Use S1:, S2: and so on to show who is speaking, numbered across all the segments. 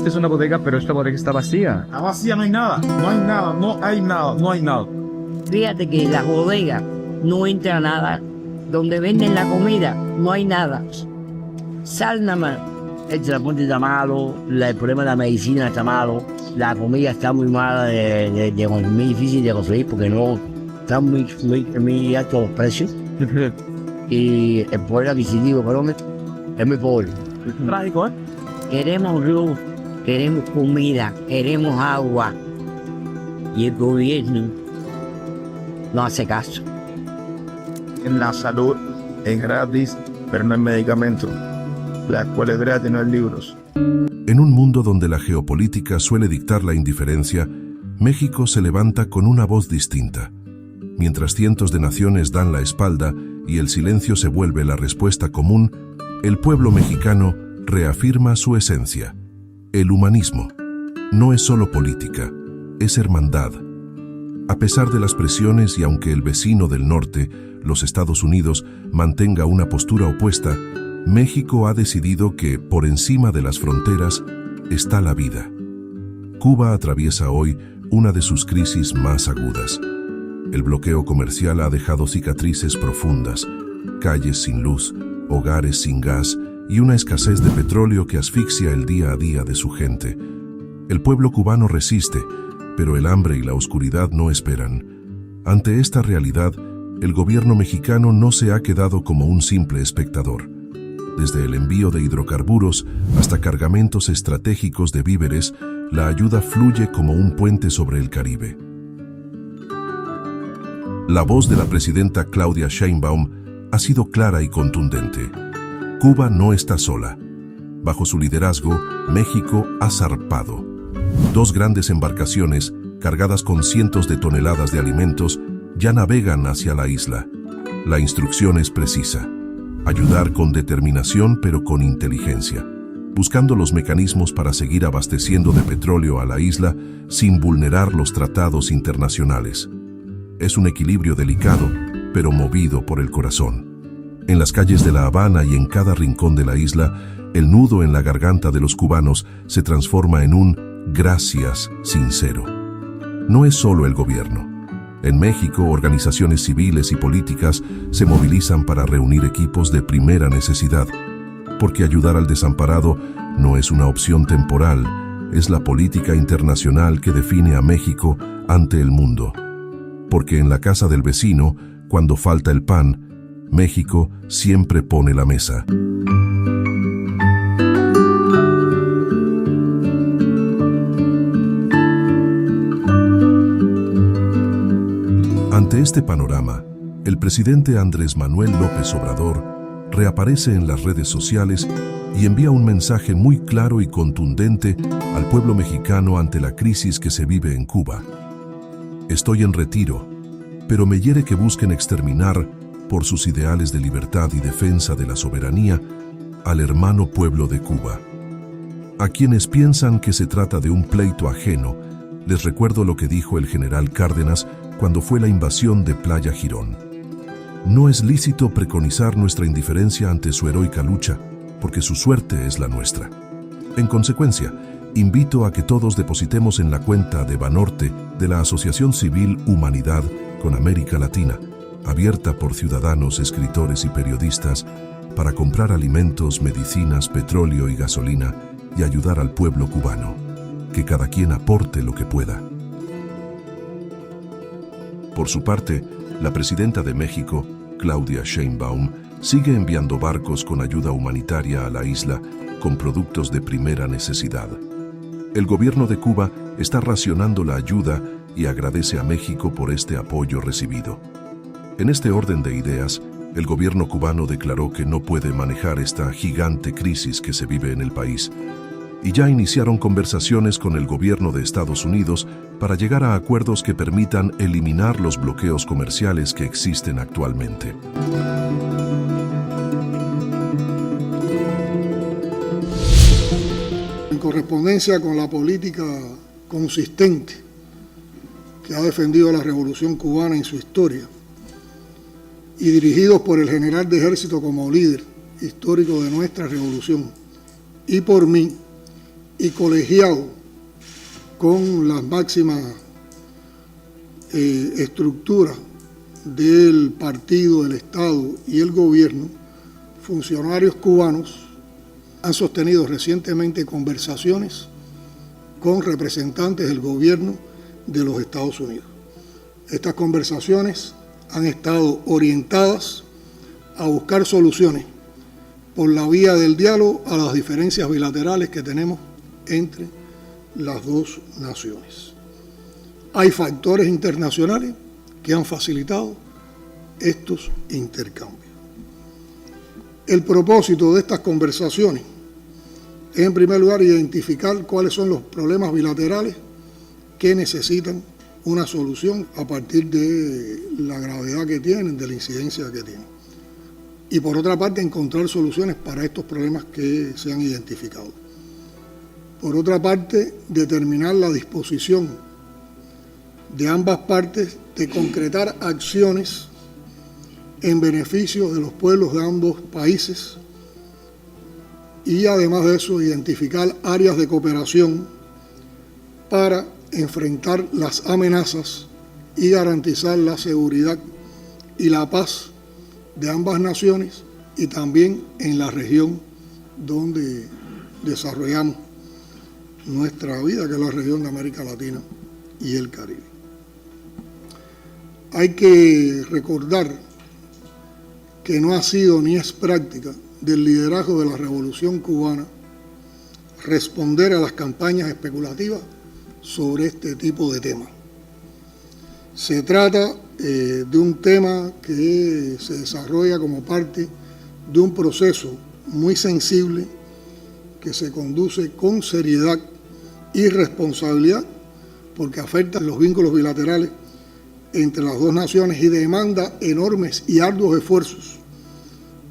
S1: esta es una bodega, pero esta bodega está vacía.
S2: Está vacía, no hay nada, no hay nada, no hay nada, no hay nada.
S3: Fíjate que en la bodega no entra nada. Donde venden la comida no hay nada. Sal nada más. El transporte está malo, el problema de la medicina está malo, la comida está muy mala, muy difícil de conseguir porque no están muy altos los precios. Y el poder adquisitivo económico es muy pobre.
S2: Trágico, ¿eh?
S3: Queremos luz, queremos comida, queremos agua. Y el gobierno no hace caso.
S2: En la salud es gratis, pero no hay medicamentos. La escuela es gratis, no hay libros.
S4: En un mundo donde la geopolítica suele dictar la indiferencia, México se levanta con una voz distinta. Mientras cientos de naciones dan la espalda y el silencio se vuelve la respuesta común, el pueblo mexicano reafirma su esencia. El humanismo no es solo política, es hermandad. A pesar de las presiones y aunque el vecino del norte, los Estados Unidos, mantenga una postura opuesta, México ha decidido que, por encima de las fronteras, está la vida. Cuba atraviesa hoy una de sus crisis más agudas. El bloqueo comercial ha dejado cicatrices profundas, calles sin luz, hogares sin gas y una escasez de petróleo que asfixia el día a día de su gente. El pueblo cubano resiste, pero el hambre y la oscuridad no esperan. Ante esta realidad, el gobierno mexicano no se ha quedado como un simple espectador. Desde el envío de hidrocarburos hasta cargamentos estratégicos de víveres, la ayuda fluye como un puente sobre el Caribe. La voz de la presidenta Claudia Sheinbaum ha sido clara y contundente. Cuba no está sola. Bajo su liderazgo, México ha zarpado. 2 grandes embarcaciones, cargadas con cientos de toneladas de alimentos, ya navegan hacia la isla. La instrucción es precisa: ayudar con determinación pero con inteligencia, buscando los mecanismos para seguir abasteciendo de petróleo a la isla sin vulnerar los tratados internacionales. Es un equilibrio delicado, pero movido por el corazón. En las calles de La Habana y en cada rincón de la isla, el nudo en la garganta de los cubanos se transforma en un gracias sincero. No es solo el gobierno. En México, organizaciones civiles y políticas se movilizan para reunir equipos de primera necesidad, porque ayudar al desamparado no es una opción temporal, es la política internacional que define a México ante el mundo. Porque en la casa del vecino, cuando falta el pan, México siempre pone la mesa. Ante este panorama, el presidente Andrés Manuel López Obrador reaparece en las redes sociales y envía un mensaje muy claro y contundente al pueblo mexicano ante la crisis que se vive en Cuba. Estoy en retiro, pero me hiere que busquen exterminar, por sus ideales de libertad y defensa de la soberanía, al hermano pueblo de Cuba. A quienes piensan que se trata de un pleito ajeno, les recuerdo lo que dijo el general Cárdenas cuando fue la invasión de Playa Girón. No es lícito preconizar nuestra indiferencia ante su heroica lucha, porque su suerte es la nuestra. En consecuencia, invito a que todos depositemos en la cuenta de Banorte de la Asociación Civil Humanidad con América Latina, abierta por ciudadanos, escritores y periodistas, para comprar alimentos, medicinas, petróleo y gasolina y ayudar al pueblo cubano. Que cada quien aporte lo que pueda. Por su parte, la presidenta de México, Claudia Sheinbaum, sigue enviando barcos con ayuda humanitaria a la isla con productos de primera necesidad. El gobierno de Cuba está racionando la ayuda y agradece a México por este apoyo recibido. En este orden de ideas, el gobierno cubano declaró que no puede manejar esta gigante crisis que se vive en el país, y ya iniciaron conversaciones con el gobierno de Estados Unidos para llegar a acuerdos que permitan eliminar los bloqueos comerciales que existen actualmente.
S5: En correspondencia con la política consistente que ha defendido la Revolución Cubana en su historia, y dirigidos por el general de ejército como líder histórico de nuestra revolución, y por mí, y colegiado con las máximas estructuras del partido, del Estado y el gobierno, funcionarios cubanos han sostenido recientemente conversaciones con representantes del gobierno de los Estados Unidos. Estas conversaciones han estado orientadas a buscar soluciones por la vía del diálogo a las diferencias bilaterales que tenemos entre las dos naciones. Hay factores internacionales que han facilitado estos intercambios. El propósito de estas conversaciones es, en primer lugar, identificar cuáles son los problemas bilaterales que necesitan una solución a partir de la gravedad que tienen, de la incidencia que tienen. Y por otra parte, encontrar soluciones para estos problemas que se han identificado. Por otra parte, determinar la disposición de ambas partes de concretar acciones en beneficio de los pueblos de ambos países y además de eso identificar áreas de cooperación para enfrentar las amenazas y garantizar la seguridad y la paz de ambas naciones y también en la región donde desarrollamos nuestra vida, que es la región de América Latina y el Caribe. Hay que recordar que no ha sido ni es práctica del liderazgo de la Revolución Cubana responder a las campañas especulativas sobre este tipo de temas. Se trata de un tema que se desarrolla como parte de un proceso muy sensible que se conduce con seriedad y responsabilidad porque afecta los vínculos bilaterales entre las dos naciones y demanda enormes y arduos esfuerzos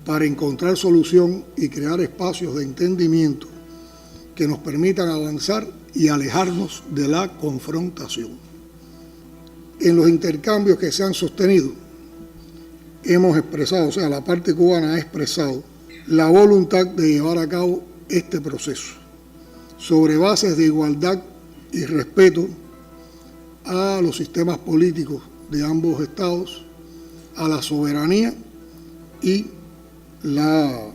S5: para encontrar solución y crear espacios de entendimiento que nos permitan avanzar y alejarnos de la confrontación. En los intercambios que se han sostenido, hemos expresado, o sea, la parte cubana ha expresado la voluntad de llevar a cabo este proceso sobre bases de igualdad y respeto a los sistemas políticos de ambos estados, a la soberanía y la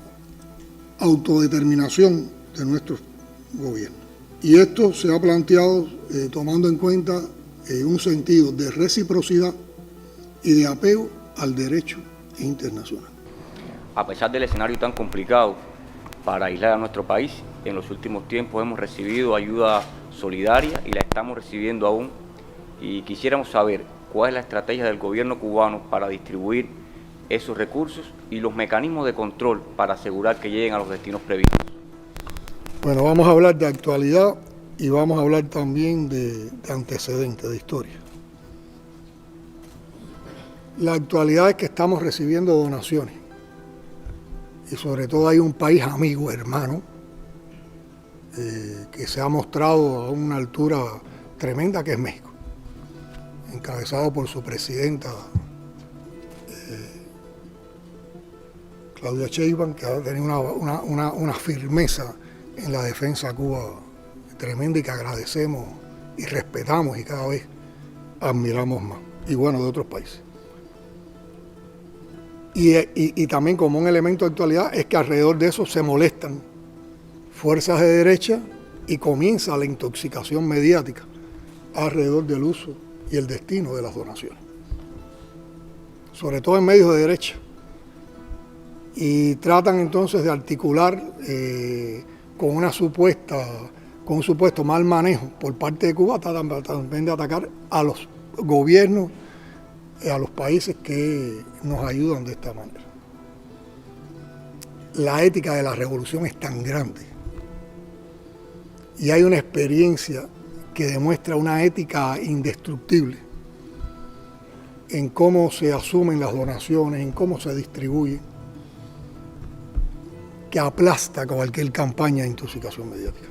S5: autodeterminación de nuestros gobiernos. Y esto se ha planteado tomando en cuenta un sentido de reciprocidad y de apego al derecho internacional.
S6: A pesar del escenario tan complicado para aislar a nuestro país, en los últimos tiempos hemos recibido ayuda solidaria y la estamos recibiendo aún. Y quisiéramos saber cuál es la estrategia del gobierno cubano para distribuir esos recursos y los mecanismos de control para asegurar que lleguen a los destinos previstos.
S5: Bueno, vamos a hablar de actualidad y vamos a hablar también de antecedentes, de historia. La actualidad es que estamos recibiendo donaciones y sobre todo hay un país amigo, hermano, que se ha mostrado a una altura tremenda, que es México, encabezado por su presidenta Claudia Sheinbaum, que ha tenido una firmeza en la defensa de Cuba tremenda y que agradecemos y respetamos y cada vez admiramos más, y bueno, de otros países. Y también como un elemento de actualidad es que alrededor de eso se molestan fuerzas de derecha y comienza la intoxicación mediática alrededor del uso y el destino de las donaciones, sobre todo en medios de derecha, y tratan entonces de articular con un supuesto mal manejo por parte de Cuba, también de atacar a los gobiernos, a los países que nos ayudan de esta manera. La ética de la revolución es tan grande y hay una experiencia que demuestra una ética indestructible en cómo se asumen las donaciones, en cómo se distribuyen, que aplasta cualquier campaña de intoxicación mediática.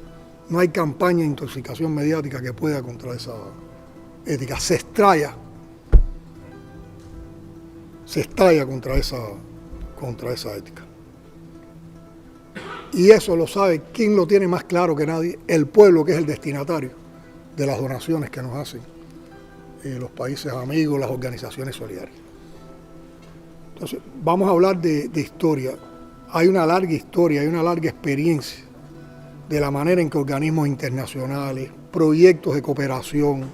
S5: No hay campaña de intoxicación mediática que pueda contra esa ética. Se estalla contra esa ética. Y eso lo sabe, ¿quién lo tiene más claro que nadie? El pueblo, que es el destinatario de las donaciones que nos hacen los países amigos, las organizaciones solidarias. Entonces, vamos a hablar de historia. Hay una larga historia, hay una larga experiencia de la manera en que organismos internacionales, proyectos de cooperación,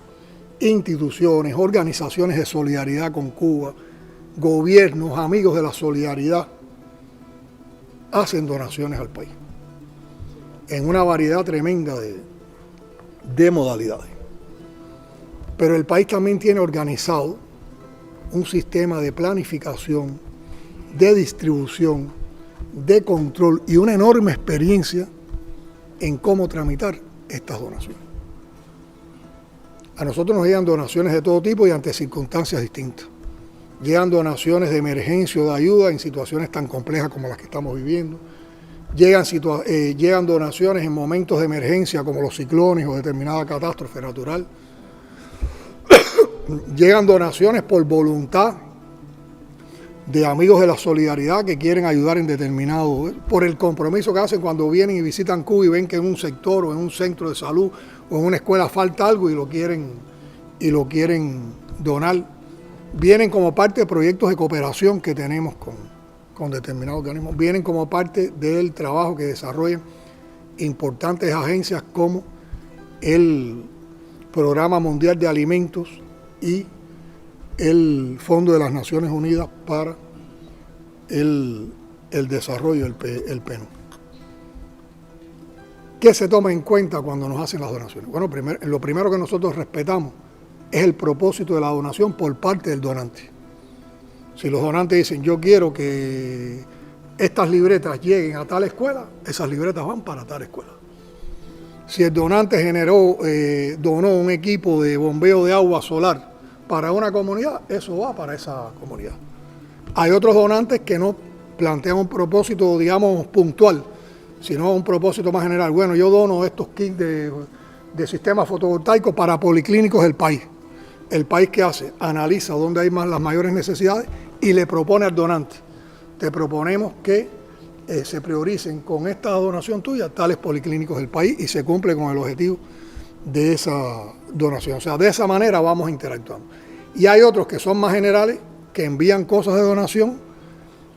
S5: instituciones, organizaciones de solidaridad con Cuba, gobiernos, amigos de la solidaridad, hacen donaciones al país en una variedad tremenda de modalidades. Pero el país también tiene organizado un sistema de planificación, de distribución, de control y una enorme experiencia en cómo tramitar estas donaciones. A nosotros nos llegan donaciones de todo tipo y ante circunstancias distintas. Llegan donaciones de emergencia o de ayuda en situaciones tan complejas como las que estamos viviendo. Llegan donaciones en momentos de emergencia como los ciclones o determinada catástrofe natural. Llegan donaciones por voluntad de amigos de la solidaridad que quieren ayudar en determinado, por el compromiso que hacen cuando vienen y visitan Cuba y ven que en un sector o en un centro de salud o en una escuela falta algo y lo quieren donar. Vienen como parte de proyectos de cooperación que tenemos con determinados organismos, vienen como parte del trabajo que desarrollan importantes agencias como el Programa Mundial de Alimentos y el Fondo de las Naciones Unidas para el Desarrollo, el PNUD. ¿Qué se toma en cuenta cuando nos hacen las donaciones? Bueno, lo primero que nosotros respetamos es el propósito de la donación por parte del donante. Si los donantes dicen, yo quiero que estas libretas lleguen a tal escuela, esas libretas van para tal escuela. Si el donante donó un equipo de bombeo de agua solar para una comunidad, eso va para esa comunidad. Hay otros donantes que no plantean un propósito, digamos, puntual, sino un propósito más general. Bueno, yo dono estos kits de sistemas fotovoltaicos para policlínicos del país. El país, ¿qué hace? Analiza dónde hay las mayores necesidades y le propone al donante. Te proponemos que se prioricen con esta donación tuya tales policlínicos del país y se cumple con el objetivo de esa donación. O sea, de esa manera vamos interactuando. Y hay otros que son más generales, que envían cosas de donación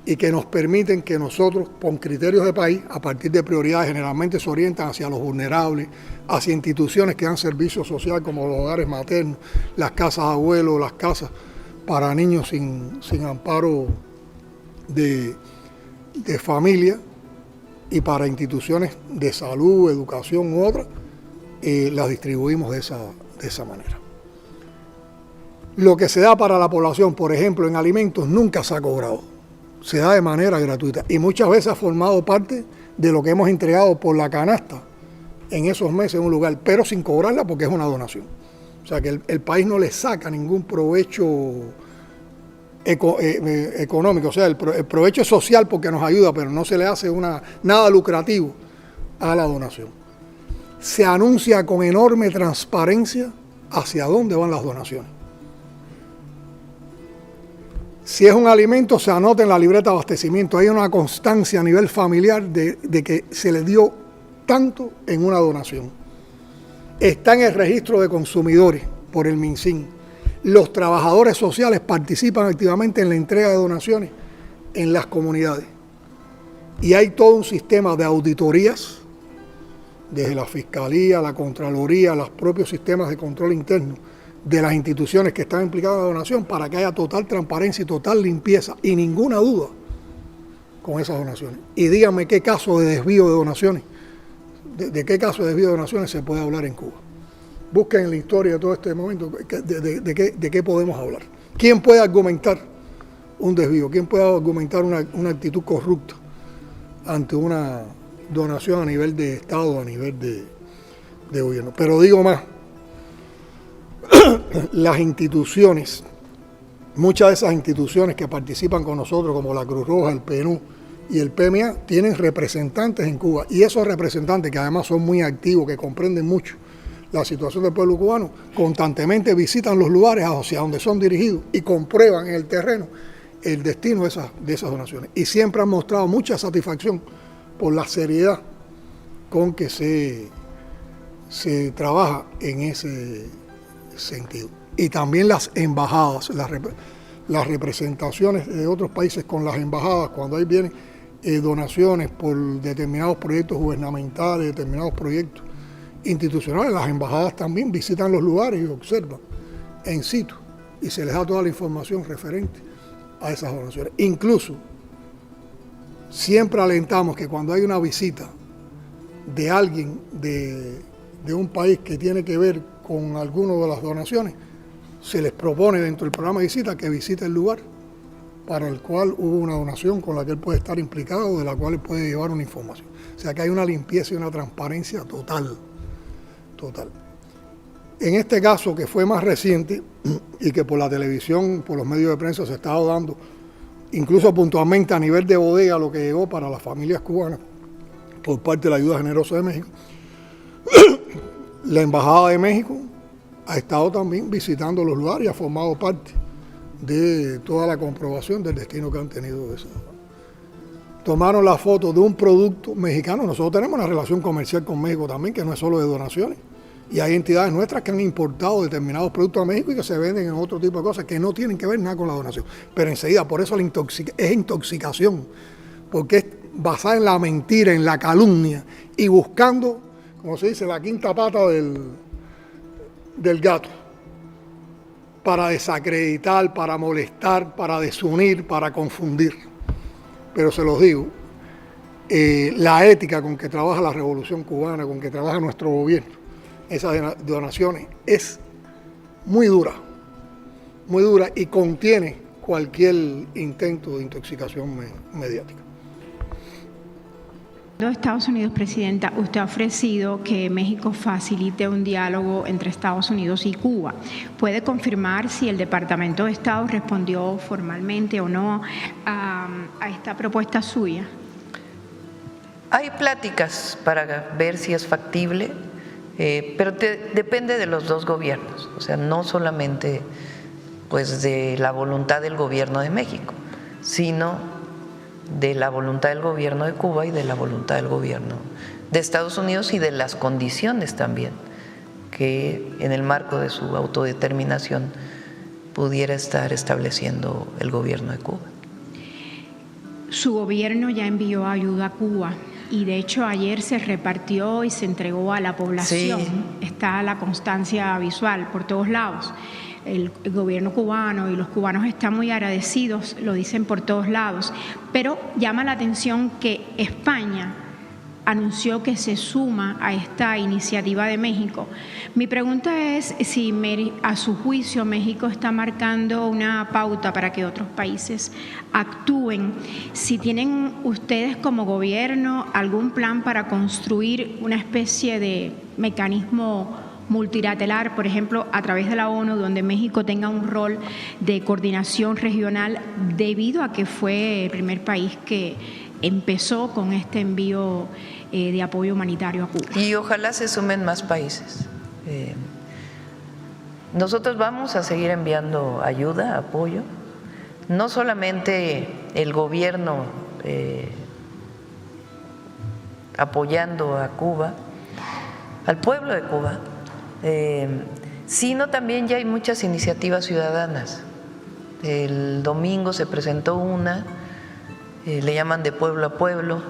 S5: y que nos permiten que nosotros, con criterios de país, a partir de prioridades, generalmente se orientan hacia los vulnerables, hacia instituciones que dan servicio social como los hogares maternos, las casas de abuelos, las casas para niños sin amparo de familia y para instituciones de salud, educación u otras, las distribuimos de esa manera. Lo que se da para la población, por ejemplo, en alimentos, nunca se ha cobrado. Se da de manera gratuita y muchas veces ha formado parte de lo que hemos entregado por la canasta en esos meses en un lugar, pero sin cobrarla porque es una donación. O sea que el país no le saca ningún provecho económico, o sea, el provecho es social porque nos ayuda, pero no se le hace nada lucrativo a la donación. Se anuncia con enorme transparencia hacia dónde van las donaciones. Si es un alimento, se anota en la libreta de abastecimiento. Hay una constancia a nivel familiar de que se le dio tanto en una donación. Está en el registro de consumidores por el MinSIN. Los trabajadores sociales participan activamente en la entrega de donaciones en las comunidades. Y hay todo un sistema de auditorías, desde la Fiscalía, la Contraloría, los propios sistemas de control interno de las instituciones que están implicadas en la donación para que haya total transparencia y total limpieza y ninguna duda con esas donaciones. Y díganme qué caso de desvío de donaciones, de qué caso de desvío de donaciones se puede hablar en Cuba. Busquen en la historia de todo este momento de qué podemos hablar. ¿Quién puede argumentar un desvío? ¿Quién puede argumentar una actitud corrupta ante una donación a nivel de Estado, a nivel de gobierno? Pero digo más, las instituciones, muchas de esas instituciones que participan con nosotros, como la Cruz Roja, el PNUD y el PMA, tienen representantes en Cuba. Y esos representantes, que además son muy activos, que comprenden mucho la situación del pueblo cubano, constantemente visitan los lugares hacia donde son dirigidos y comprueban en el terreno el destino de esas donaciones. Y siempre han mostrado mucha satisfacción por la seriedad con que se trabaja en ese sentido. Y también las embajadas, las representaciones de otros países con las embajadas, cuando ahí vienen donaciones por determinados proyectos gubernamentales, determinados proyectos institucionales, las embajadas también visitan los lugares y observan en situ y se les da toda la información referente a esas donaciones. Incluso siempre alentamos que cuando hay una visita de alguien de un país que tiene que ver con alguna de las donaciones, se les propone dentro del programa de visita que visite el lugar para el cual hubo una donación con la que él puede estar implicado, de la cual él puede llevar una información. O sea que hay una limpieza y una transparencia total. En este caso, que fue más reciente y que por la televisión, por los medios de prensa se estaba dando, incluso puntualmente a nivel de bodega, lo que llegó para las familias cubanas por parte de la Ayuda Generosa de México, la Embajada de México ha estado también visitando los lugares y ha formado parte de toda la comprobación del destino que han tenido de esa. Tomaron la foto de un producto mexicano. Nosotros tenemos una relación comercial con México también, que no es solo de donaciones. Y hay entidades nuestras que han importado determinados productos a México y que se venden en otro tipo de cosas que no tienen que ver nada con la donación. Pero enseguida, por eso es intoxicación, porque es basada en la mentira, en la calumnia y buscando, como se dice, la quinta pata del gato, para desacreditar, para molestar, para desunir, para confundir. Pero se los digo, la ética con que trabaja la Revolución Cubana, con que trabaja nuestro gobierno, esas donaciones, es muy dura y contiene cualquier intento de intoxicación mediática.
S7: De Estados Unidos, Presidenta, usted ha ofrecido que México facilite un diálogo entre Estados Unidos y Cuba. ¿Puede confirmar si el Departamento de Estado respondió formalmente o no a esta propuesta suya?
S8: Hay pláticas para ver si es factible, pero depende de los dos gobiernos, o sea, no solamente pues de la voluntad del gobierno de México, sino de la voluntad del gobierno de Cuba y de la voluntad del gobierno de Estados Unidos y de las condiciones también que en el marco de su autodeterminación pudiera estar estableciendo el gobierno de Cuba.
S7: Su gobierno ya envió ayuda a Cuba y de hecho ayer se repartió y se entregó a la población. Sí. Está la constancia visual por todos lados. El gobierno cubano y los cubanos están muy agradecidos, lo dicen por todos lados, pero llama la atención que España anunció que se suma a esta iniciativa de México. Mi pregunta es si a su juicio México está marcando una pauta para que otros países actúen, si tienen ustedes como gobierno algún plan para construir una especie de mecanismo multilateral, por ejemplo, a través de la ONU, donde México tenga un rol de coordinación regional, debido a que fue el primer país que empezó con este envío de apoyo humanitario a Cuba.
S8: Y ojalá se sumen más países. Nosotros vamos a seguir enviando ayuda, apoyo, no solamente el gobierno apoyando a Cuba, al pueblo de Cuba, sino también ya hay muchas iniciativas ciudadanas. El domingo se presentó una, le llaman de pueblo a pueblo,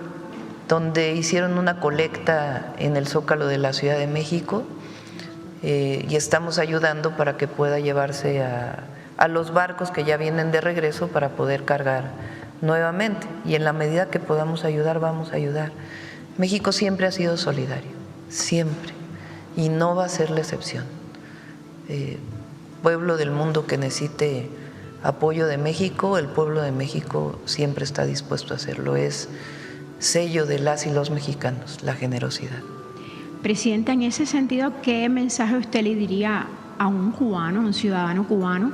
S8: donde hicieron una colecta en el Zócalo de la Ciudad de México y estamos ayudando para que pueda llevarse a los barcos que ya vienen de regreso para poder cargar nuevamente, y en la medida que podamos ayudar, vamos a ayudar. México siempre ha sido solidario, siempre, y no va a ser la excepción. Pueblo del mundo que necesite apoyo de México, el pueblo de México siempre está dispuesto a hacerlo. Es sello de las y los mexicanos, la generosidad.
S7: Presidenta, en ese sentido, ¿qué mensaje usted le diría a un cubano, un ciudadano cubano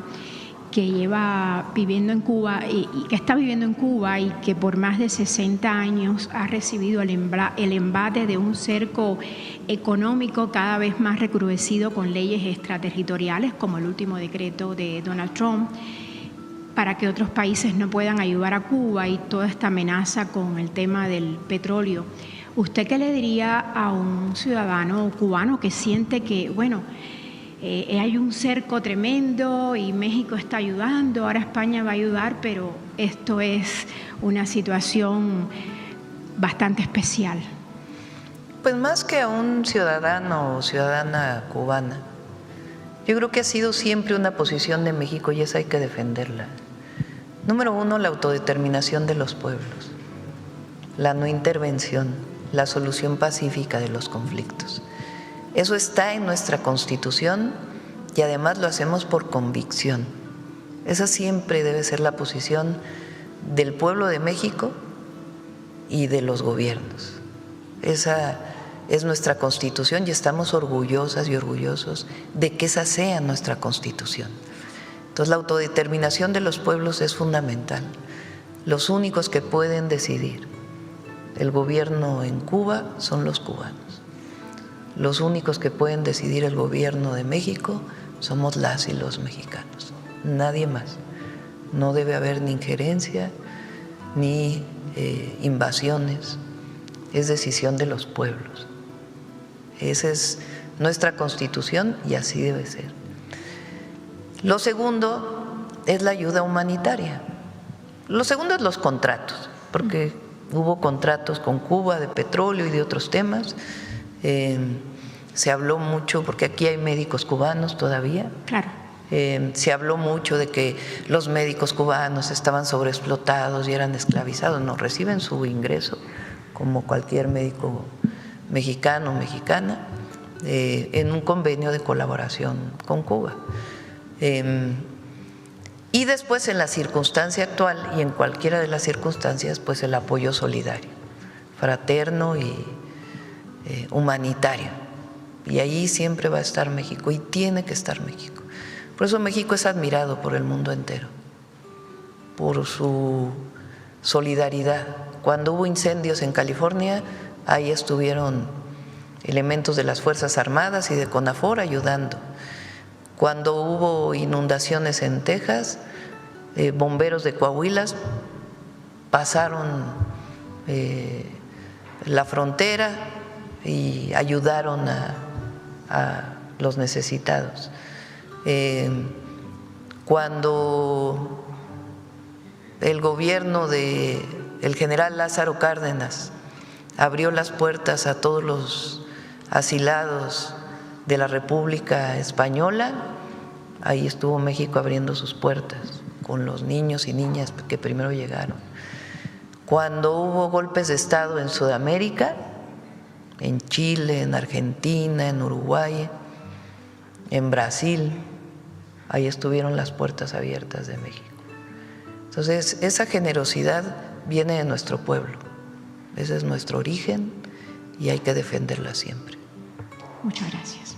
S7: que lleva viviendo en Cuba y que está viviendo en Cuba y que por más de 60 años ha recibido el embate de un cerco económico cada vez más recrudecido con leyes extraterritoriales como el último decreto de Donald Trump, para que otros países no puedan ayudar a Cuba y toda esta amenaza con el tema del petróleo. ¿Usted qué le diría a un ciudadano cubano que siente que, bueno, hay un cerco tremendo y México está ayudando, ahora España va a ayudar, pero esto es una situación bastante especial?
S8: Pues más que a un ciudadano o ciudadana cubana, yo creo que ha sido siempre una posición de México y esa hay que defenderla. Número uno, la autodeterminación de los pueblos, la no intervención, la solución pacífica de los conflictos. Eso está en nuestra Constitución y además lo hacemos por convicción. Esa siempre debe ser la posición del pueblo de México y de los gobiernos. Esa es nuestra Constitución y estamos orgullosas y orgullosos de que esa sea nuestra Constitución. Entonces, la autodeterminación de los pueblos es fundamental. Los únicos que pueden decidir el gobierno en Cuba son los cubanos. Los únicos que pueden decidir el gobierno de México somos las y los mexicanos, nadie más. No debe haber ni injerencia ni invasiones, es decisión de los pueblos. Esa es nuestra Constitución y así debe ser. Lo segundo es la ayuda humanitaria. Lo segundo es los contratos, porque hubo contratos con Cuba de petróleo y de otros temas. Se habló mucho, porque aquí hay médicos cubanos todavía.
S7: Claro.
S8: Se habló mucho de que los médicos cubanos estaban sobreexplotados y eran esclavizados. No, reciben su ingreso como cualquier médico mexicano o mexicana en un convenio de colaboración con Cuba. Y después, en la circunstancia actual y en cualquiera de las circunstancias, pues el apoyo solidario, fraterno y humanitario. Y ahí siempre va a estar México y tiene que estar México. Por eso México es admirado por el mundo entero, por su solidaridad. Cuando hubo incendios en California, ahí estuvieron elementos de las Fuerzas Armadas y de CONAFOR ayudando. Cuando hubo inundaciones en Texas, bomberos de Coahuila pasaron la frontera y ayudaron a los necesitados. Cuando el gobierno del general Lázaro Cárdenas abrió las puertas a todos los asilados de la República Española, ahí estuvo México abriendo sus puertas con los niños y niñas que primero llegaron. Cuando hubo golpes de Estado en Sudamérica, en Chile, en Argentina, en Uruguay, en Brasil, ahí estuvieron las puertas abiertas de México. Entonces, esa generosidad viene de nuestro pueblo, ese es nuestro origen y hay que defenderla siempre.
S7: Muchas gracias.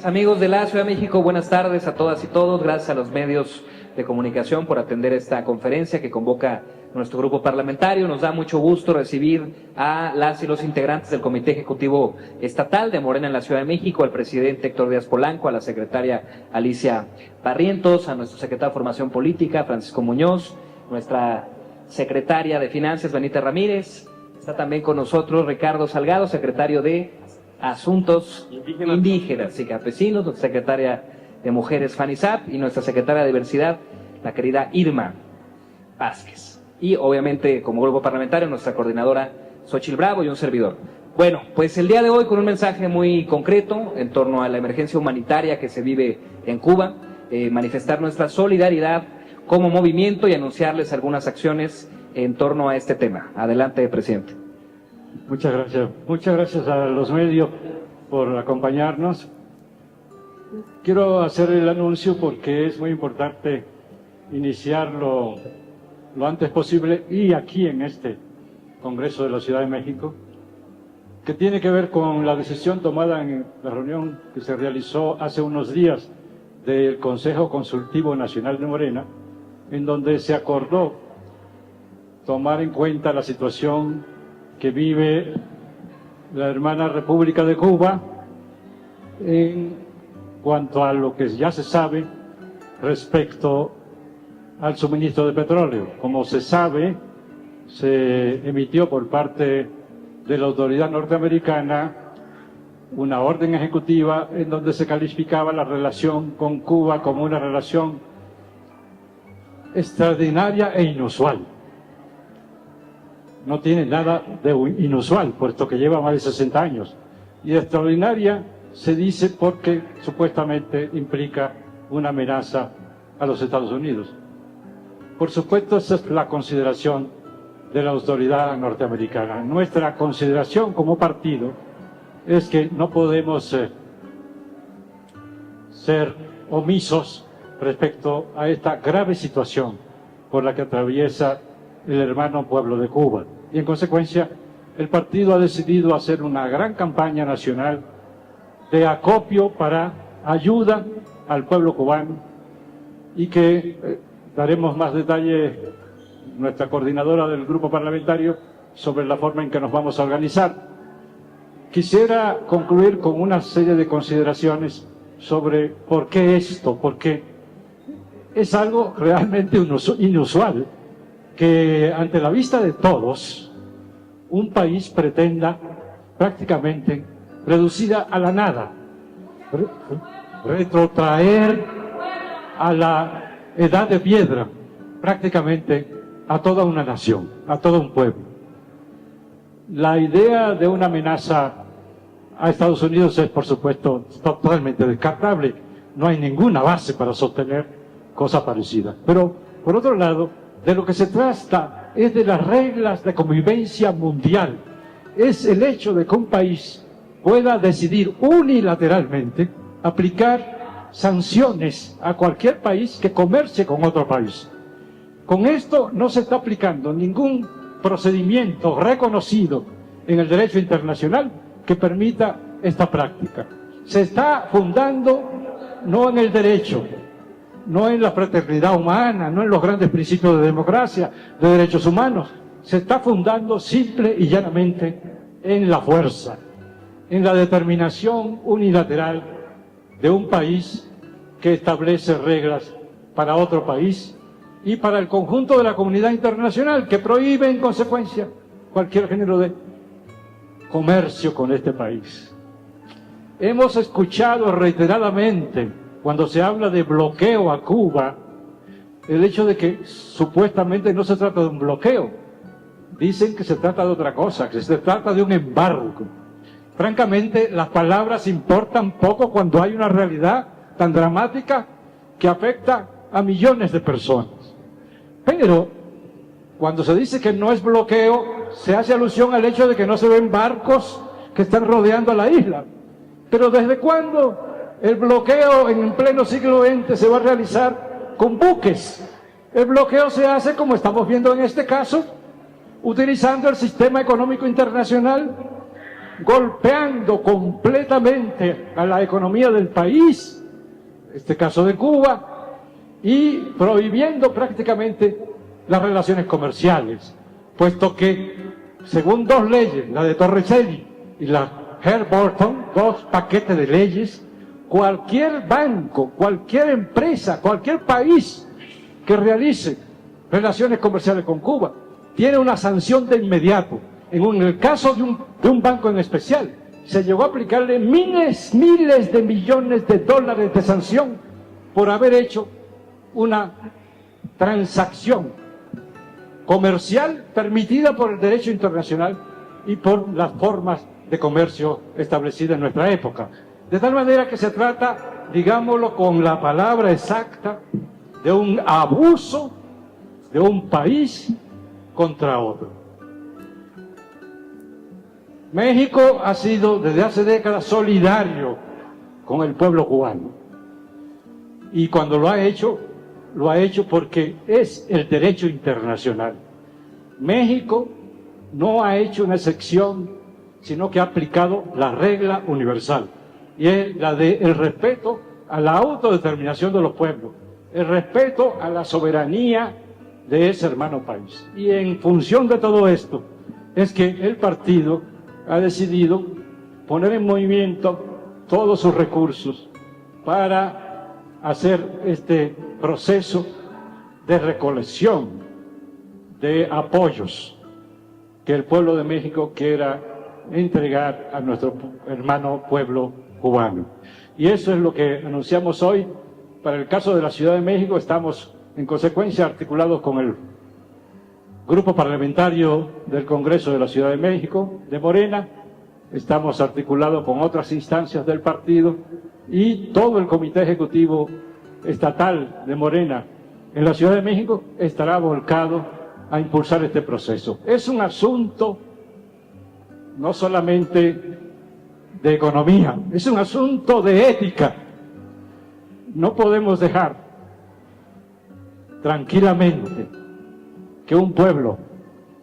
S9: Amigos de la Ciudad de México, buenas tardes a todas y todos. Gracias a los medios de comunicación por atender esta conferencia que convoca nuestro grupo parlamentario. Nos da mucho gusto recibir a las y los integrantes del Comité Ejecutivo Estatal de Morena en la Ciudad de México, al presidente Héctor Díaz Polanco, a la secretaria Alicia Barrientos, a nuestro secretario de Formación Política, Francisco Muñoz, nuestra secretaria de Finanzas, Benita Ramírez. Está también con nosotros Ricardo Salgado, secretario de Asuntos Indígenas y Campesinos, nuestra secretaria de Mujeres, Fanny Sapp, y nuestra secretaria de Diversidad, la querida Irma Vázquez. Y obviamente, como grupo parlamentario, nuestra coordinadora Xochitl Bravo y un servidor. Bueno, pues el día de hoy con un mensaje muy concreto en torno a la emergencia humanitaria que se vive en Cuba, manifestar nuestra solidaridad como movimiento y anunciarles algunas acciones en torno a este tema. Adelante, presidente.
S10: Muchas gracias. Muchas gracias a los medios por acompañarnos. Quiero hacer el anuncio porque es muy importante iniciarlo lo antes posible y aquí en este Congreso de la Ciudad de México, que tiene que ver con la decisión tomada en la reunión que se realizó hace unos días del Consejo Consultivo Nacional de Morena, en donde se acordó tomar en cuenta la situación que vive la hermana República de Cuba en cuanto a lo que ya se sabe respecto al suministro de petróleo. Como se sabe, se emitió por parte de la autoridad norteamericana una orden ejecutiva en donde se calificaba la relación con Cuba como una relación extraordinaria e inusual. No tiene nada de inusual, puesto que lleva más de 60 años. Y extraordinaria se dice porque supuestamente implica una amenaza a los Estados Unidos. Por supuesto, esa es la consideración de la autoridad norteamericana. Nuestra consideración como partido es que no podemos ser omisos respecto a esta grave situación por la que atraviesa el hermano pueblo de Cuba. Y en consecuencia, el partido ha decidido hacer una gran campaña nacional de acopio para ayuda al pueblo cubano y que daremos más detalles nuestra coordinadora del grupo parlamentario sobre la forma en que nos vamos a organizar. Quisiera concluir con una serie de consideraciones sobre por qué esto, porque es algo realmente inusual que ante la vista de todos un país pretenda prácticamente reducida a la nada, retrotraer a la edad de piedra prácticamente a toda una nación, a todo un pueblo. La idea de una amenaza a Estados Unidos es, por supuesto, totalmente descartable. No hay ninguna base para sostener cosas parecidas. Pero, por otro lado, de lo que se trata es de las reglas de convivencia mundial. Es el hecho de que un país pueda decidir unilateralmente aplicar sanciones a cualquier país que comercie con otro país. Con esto no se está aplicando ningún procedimiento reconocido en el derecho internacional que permita esta práctica. Se está fundando no en el derecho, no en la fraternidad humana, no en los grandes principios de democracia, de derechos humanos. Se está fundando simple y llanamente en la fuerza, en la determinación unilateral de un país que establece reglas para otro país y para el conjunto de la comunidad internacional, que prohíbe en consecuencia cualquier género de comercio con este país. Hemos escuchado reiteradamente, cuando se habla de bloqueo a Cuba, el hecho de que supuestamente no se trata de un bloqueo. Dicen que se trata de otra cosa, que se trata de un embargo. Francamente, las palabras importan poco cuando hay una realidad tan dramática que afecta a millones de personas. Pero, cuando se dice que no es bloqueo, se hace alusión al hecho de que no se ven barcos que están rodeando la isla. Pero ¿desde cuándo el bloqueo en pleno siglo XX se va a realizar con buques? El bloqueo se hace, como estamos viendo en este caso, utilizando el sistema económico internacional, golpeando completamente a la economía del país, en este caso de Cuba, y prohibiendo prácticamente las relaciones comerciales, puesto que, según dos leyes, la de Torricelli y la Hart-Burton, dos paquetes de leyes, cualquier banco, cualquier empresa, cualquier país que realice relaciones comerciales con Cuba tiene una sanción de inmediato. En el caso de un banco en especial, se llegó a aplicarle miles de millones de dólares de sanción por haber hecho una transacción comercial permitida por el derecho internacional y por las formas de comercio establecidas en nuestra época. De tal manera que se trata, digámoslo con la palabra exacta, de un abuso de un país contra otro. México ha sido desde hace décadas solidario con el pueblo cubano. Y cuando lo ha hecho porque es el derecho internacional. México no ha hecho una excepción, sino que ha aplicado la regla universal. Y es la del respeto a la autodeterminación de los pueblos, el respeto a la soberanía de ese hermano país. Y en función de todo esto, es que el partido ha decidido poner en movimiento todos sus recursos para hacer este proceso de recolección de apoyos que el pueblo de México quiera entregar a nuestro hermano pueblo cubano. Y eso es lo que anunciamos hoy. Para el caso de la Ciudad de México, estamos en consecuencia articulados con el Grupo Parlamentario del Congreso de la Ciudad de México, de Morena, estamos articulados con otras instancias del partido y todo el Comité Ejecutivo Estatal de Morena en la Ciudad de México estará volcado a impulsar este proceso. Es un asunto no solamente de economía, es un asunto de ética. No podemos dejar tranquilamente que un pueblo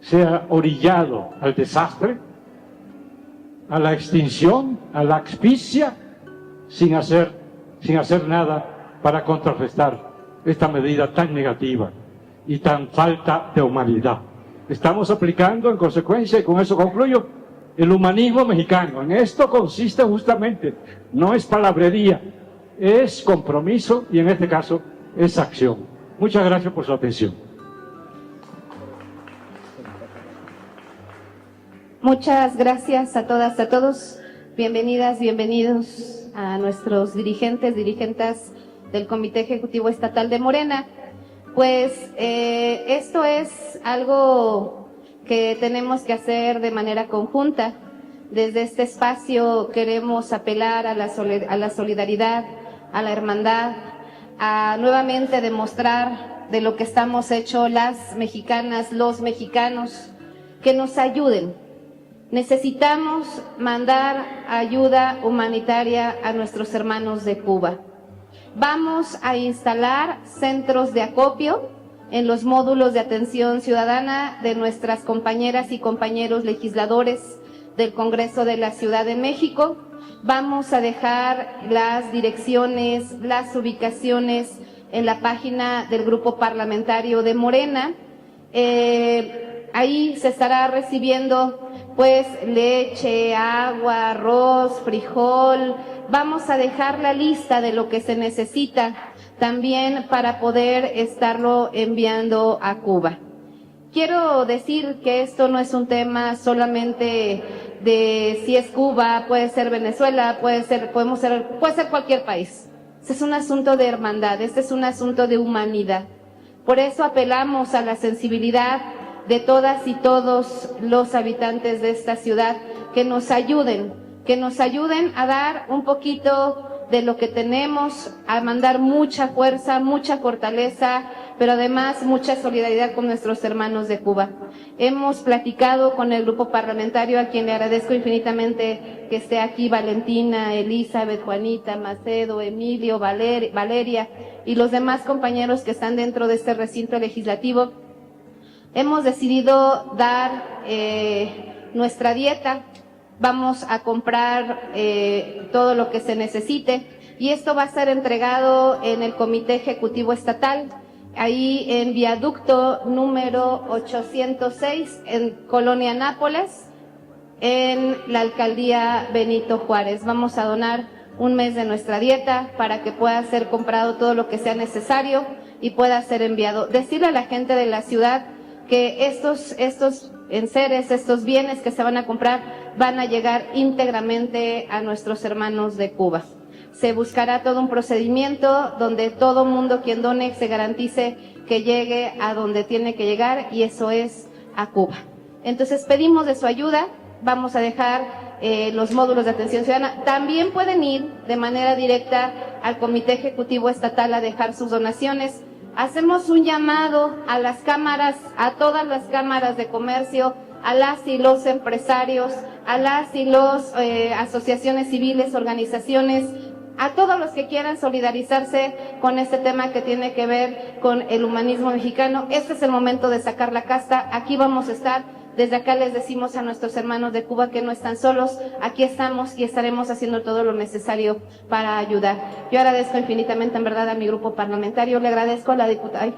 S10: sea orillado al desastre, a la extinción, a la asfixia, sin hacer nada para contrarrestar esta medida tan negativa y tan falta de humanidad. Estamos aplicando en consecuencia, y con eso concluyo, el humanismo mexicano. En esto consiste justamente, no es palabrería, es compromiso y en este caso es acción. Muchas gracias por su atención.
S11: Muchas gracias a todas, a todos. Bienvenidas, bienvenidos a nuestros dirigentes del Comité Ejecutivo Estatal de Morena. Pues esto es algo que tenemos que hacer de manera conjunta. Desde este espacio queremos apelar a la solidaridad, a la hermandad, a nuevamente demostrar de lo que estamos hechos las mexicanas, los mexicanos, que nos ayuden. Necesitamos mandar ayuda humanitaria a nuestros hermanos de Cuba. Vamos a instalar centros de acopio en los módulos de atención ciudadana de nuestras compañeras y compañeros legisladores del Congreso de la Ciudad de México. Vamos a dejar las direcciones, las ubicaciones en la página del Grupo Parlamentario de Morena. Ahí se estará recibiendo pues leche, agua, arroz, frijol. Vamos a dejar la lista de lo que se necesita también para poder estarlo enviando a Cuba. Quiero decir que esto no es un tema solamente de si es Cuba, puede ser Venezuela, puede ser cualquier país. Este es un asunto de hermandad, este es un asunto de humanidad. Por eso apelamos a la sensibilidad de todas y todos los habitantes de esta ciudad, que nos ayuden a dar un poquito de lo que tenemos, a mandar mucha fuerza, mucha fortaleza, pero además mucha solidaridad con nuestros hermanos de Cuba. Hemos platicado con el grupo parlamentario, a quien le agradezco infinitamente que esté aquí, Valentina, Elizabeth, Juanita, Macedo, Emilio, Valeria y los demás compañeros que están dentro de este recinto legislativo. Hemos decidido dar nuestra dieta. Vamos a comprar todo lo que se necesite y esto va a ser entregado en el Comité Ejecutivo Estatal, ahí en Viaducto número 806, en Colonia Nápoles, en la Alcaldía Benito Juárez. Vamos a donar un mes de nuestra dieta para que pueda ser comprado todo lo que sea necesario y pueda ser enviado. Decirle a la gente de la ciudad que estos enseres, estos bienes que se van a comprar van a llegar íntegramente a nuestros hermanos de Cuba. Se buscará todo un procedimiento donde todo mundo quien done se garantice que llegue a donde tiene que llegar, y eso es a Cuba. Entonces pedimos de su ayuda. Vamos a dejar los módulos de atención ciudadana. También pueden ir de manera directa al Comité Ejecutivo Estatal a dejar sus donaciones. Hacemos un llamado a las cámaras, a todas las cámaras de comercio, a las y los empresarios, a las y los asociaciones civiles, organizaciones, a todos los que quieran solidarizarse con este tema que tiene que ver con el humanismo mexicano. Este es el momento de sacar la casta. Aquí vamos a estar. Desde acá les decimos a nuestros hermanos de Cuba que no están solos. Aquí estamos y estaremos haciendo todo lo necesario para ayudar. Yo agradezco infinitamente, en verdad, a mi grupo parlamentario. Le agradezco a la diputada.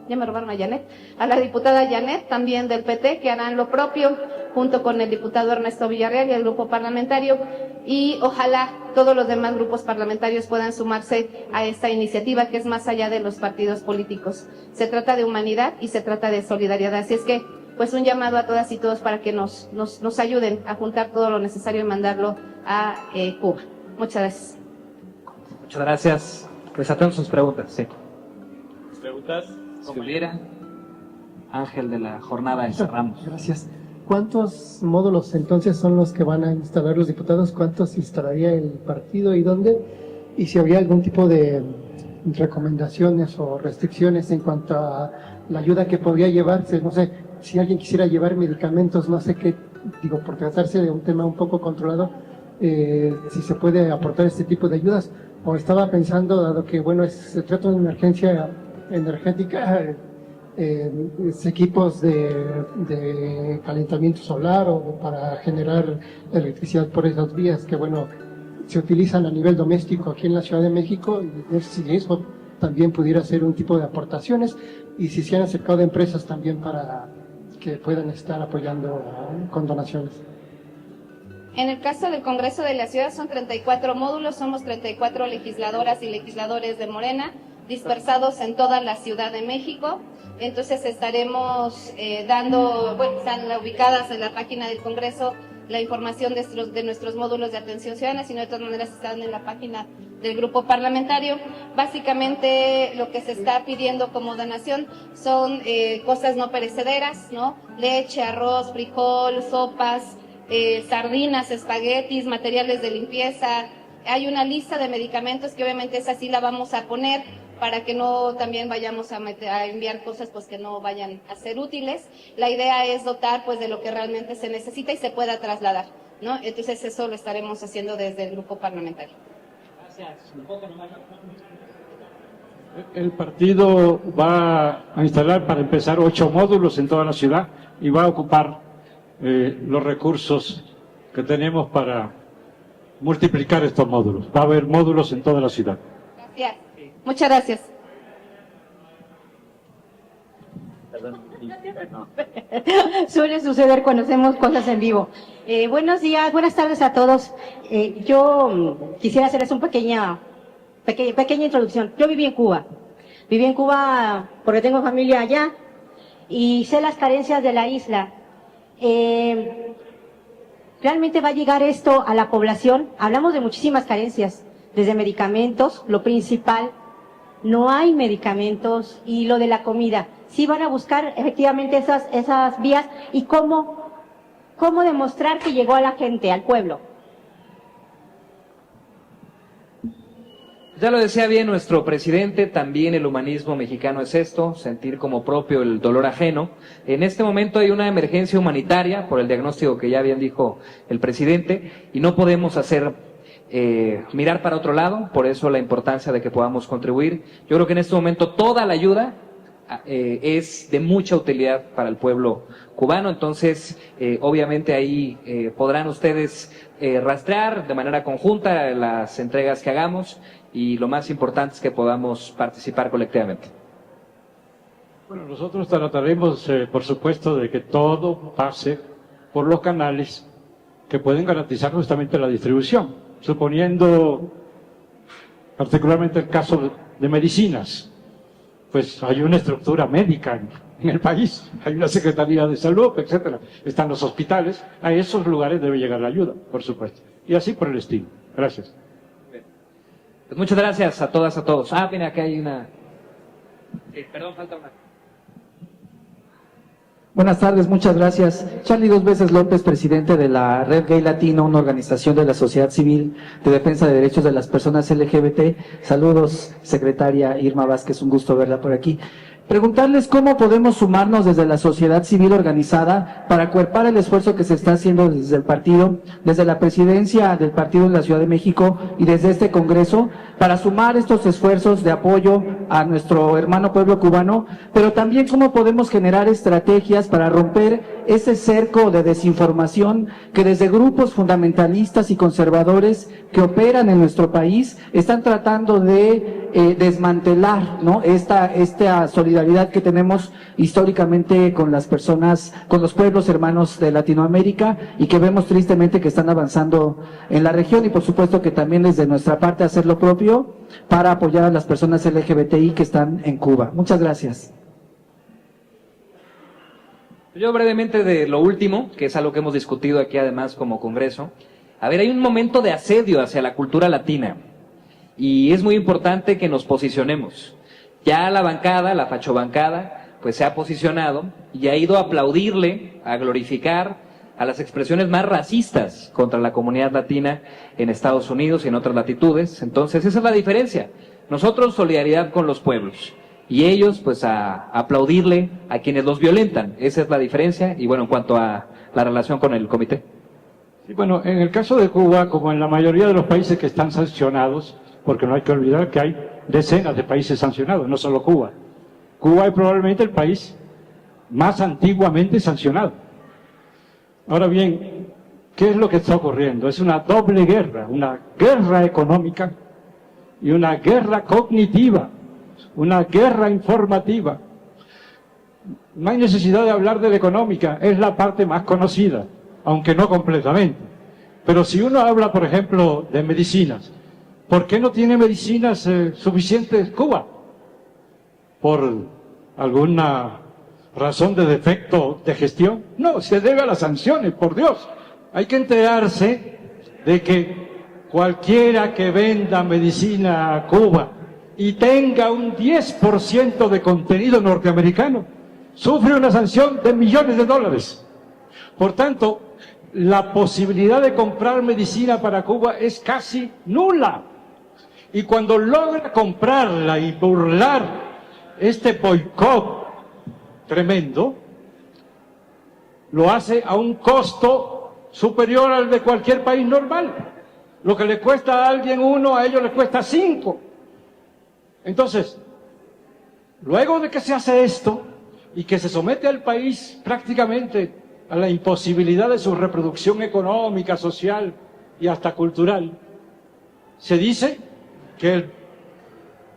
S11: ya me robaron a Janet, a la diputada Janet, también del PT, que harán lo propio, junto con el diputado Ernesto Villarreal y el grupo parlamentario, y ojalá todos los demás grupos parlamentarios puedan sumarse a esta iniciativa que es más allá de los partidos políticos. Se trata de humanidad y se trata de solidaridad, así es que pues un llamado a todas y todos para que nos ayuden a juntar todo lo necesario y mandarlo a Cuba. Muchas gracias.
S9: Muchas gracias. Pues atendemos sus preguntas, sí.
S12: ¿Preguntas?
S9: Si hubiera, Ángel de la jornada y cerramos.
S13: Gracias. ¿Cuántos módulos entonces son los que van a instalar los diputados? ¿Cuántos instalaría el partido y dónde? Y si habría algún tipo de recomendaciones o restricciones en cuanto a la ayuda que podría llevarse, no sé, si alguien quisiera llevar medicamentos, no sé qué, digo, por tratarse de un tema un poco controlado, si se puede aportar este tipo de ayudas. O estaba pensando, dado que, bueno, se trata de una emergencia energética, equipos de calentamiento solar o para generar electricidad por esas vías que, bueno, se utilizan a nivel doméstico aquí en la Ciudad de México, y ver si eso también pudiera ser un tipo de aportaciones, y si se han acercado de empresas también para que puedan estar apoyando con donaciones.
S11: En el caso del Congreso de la Ciudad son 34 módulos, somos 34 legisladoras y legisladores de Morena, dispersados en toda la Ciudad de México. Entonces estaremos dando, bueno, están ubicadas en la página del Congreso la información de nuestros módulos de atención ciudadana, sino de todas maneras están en la página del grupo parlamentario. Básicamente lo que se está pidiendo como donación son cosas no perecederas, ¿no? Leche, arroz, frijol, sopas, sardinas, espaguetis, materiales de limpieza. Hay una lista de medicamentos que obviamente esa sí la vamos a poner para que no también vayamos a enviar cosas pues que no vayan a ser útiles. La idea es dotar pues de lo que realmente se necesita y se pueda trasladar, ¿no? Entonces eso lo estaremos haciendo desde el grupo parlamentario.
S9: Gracias.
S10: El partido va a instalar, para empezar, 8 módulos en toda la ciudad y va a ocupar los recursos que tenemos para multiplicar estos módulos. Va a haber módulos en toda la ciudad.
S11: Gracias. Muchas gracias.
S14: Suele suceder cuando hacemos cosas en vivo. Buenos días, buenas tardes a todos. Yo quisiera hacerles una pequeña introducción. Yo viví en Cuba. Viví en Cuba porque tengo familia allá y sé las carencias de la isla. ¿Realmente va a llegar esto a la población? Hablamos de muchísimas carencias, desde medicamentos, lo principal. No hay medicamentos, y lo de la comida. Sí van a buscar efectivamente esas vías, y cómo demostrar que llegó a la gente, al pueblo.
S9: Ya lo decía bien nuestro presidente, también el humanismo mexicano es esto, sentir como propio el dolor ajeno. En este momento hay una emergencia humanitaria por el diagnóstico que ya bien dijo el presidente, y no podemos mirar para otro lado, por eso la importancia de que podamos contribuir. Yo creo que en este momento toda la ayuda es de mucha utilidad para el pueblo cubano, entonces obviamente ahí podrán ustedes rastrear de manera conjunta las entregas que hagamos, y lo más importante es que podamos participar colectivamente.
S10: Bueno, nosotros trataremos, por supuesto, de que todo pase por los canales que pueden garantizar justamente la distribución, suponiendo particularmente el caso de medicinas. Pues hay una estructura médica en el país, hay una Secretaría de Salud, etcétera. Están los hospitales, a esos lugares debe llegar la ayuda, por supuesto. Y así por el estilo. Gracias.
S9: Pues muchas gracias a todas, a todos. Mira, acá hay una... perdón, falta una...
S15: Buenas tardes, muchas gracias. Charlie 2 veces López, presidente de la Red Gay Latino, una organización de la sociedad civil de defensa de derechos de las personas LGBT. Saludos, secretaria Irma Vázquez, un gusto verla por aquí. Preguntarles cómo podemos sumarnos desde la sociedad civil organizada para acuerpar el esfuerzo que se está haciendo desde el partido, desde la presidencia del partido en la Ciudad de México y desde este Congreso, para sumar estos esfuerzos de apoyo a nuestro hermano pueblo cubano, pero también cómo podemos generar estrategias para romper ese cerco de desinformación que desde grupos fundamentalistas y conservadores que operan en nuestro país están tratando de desmantelar, ¿no?, esta solidaridad que tenemos históricamente con las personas, con los pueblos hermanos de Latinoamérica, y que vemos tristemente que están avanzando en la región, y por supuesto que también desde nuestra parte hacer lo propio para apoyar a las personas LGBTI que están en Cuba. Muchas gracias.
S9: Yo brevemente de lo último, que es algo que hemos discutido aquí además como Congreso. A ver, hay un momento de asedio hacia la cultura latina y es muy importante que nos posicionemos. Ya la bancada, la fachobancada, pues se ha posicionado y ha ido a aplaudirle, a glorificar a las expresiones más racistas contra la comunidad latina en Estados Unidos y en otras latitudes. Entonces esa es la diferencia. Nosotros solidaridad con los pueblos y ellos pues a aplaudirle a quienes los violentan. Esa es la diferencia. Y bueno, en cuanto a la relación con el comité.
S10: Sí, bueno, en el caso de Cuba, como en la mayoría de los países que están sancionados, porque no hay que olvidar que hay decenas de países sancionados, no solo Cuba. Cuba es probablemente el país más antiguamente sancionado. Ahora bien, ¿qué es lo que está ocurriendo? Es una doble guerra, una guerra económica y una guerra cognitiva, una guerra informativa. No hay necesidad de hablar de la económica, es la parte más conocida, aunque no completamente. Pero si uno habla, por ejemplo, de medicinas, ¿por qué no tiene medicinas suficientes Cuba? ¿Por alguna razón de defecto de gestión? No, se debe a las sanciones, por Dios. Hay que enterarse de que cualquiera que venda medicina a Cuba y tenga un 10% de contenido norteamericano, sufre una sanción de millones de dólares. Por tanto, la posibilidad de comprar medicina para Cuba es casi nula. Y cuando logra comprarla y burlar este boicot tremendo, lo hace a un costo superior al de cualquier país normal. Lo que le cuesta a alguien 1, a ellos les cuesta 5. Entonces, luego de que se hace esto y que se somete al país prácticamente a la imposibilidad de su reproducción económica, social y hasta cultural, se dice que el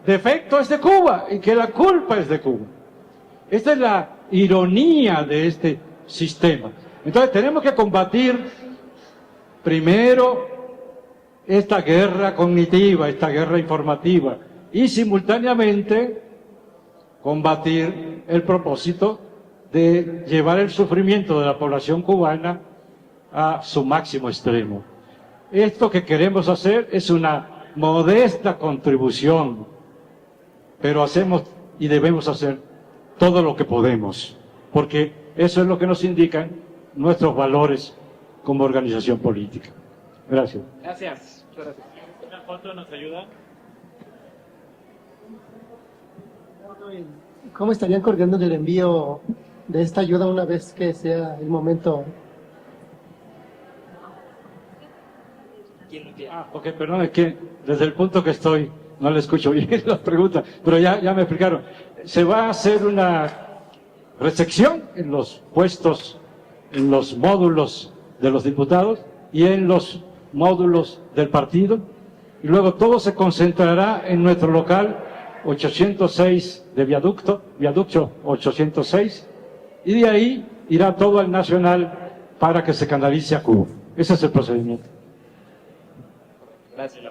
S10: defecto es de Cuba y que la culpa es de Cuba. Esta es la ironía de este sistema. Entonces tenemos que combatir primero esta guerra cognitiva, esta guerra informativa, y simultáneamente combatir el propósito de llevar el sufrimiento de la población cubana a su máximo extremo. Esto que queremos hacer es una modesta contribución, pero hacemos y debemos hacer todo lo que podemos, porque eso es lo que nos indican nuestros valores como organización política. Gracias.
S9: Gracias.
S12: ¿Una foto nos ayuda?
S13: ¿Cómo estarían coordinando el envío de esta ayuda una vez que sea el momento?
S10: Ok, perdón, es que desde el punto que estoy no le escucho bien las preguntas, pero ya me explicaron. Se va a hacer una recepción en los puestos, en los módulos de los diputados y en los módulos del partido, y luego todo se concentrará en nuestro local 806 de viaducto 806, y de ahí irá todo al nacional para que se canalice a Cuba. Ese es el procedimiento.
S9: Gracias.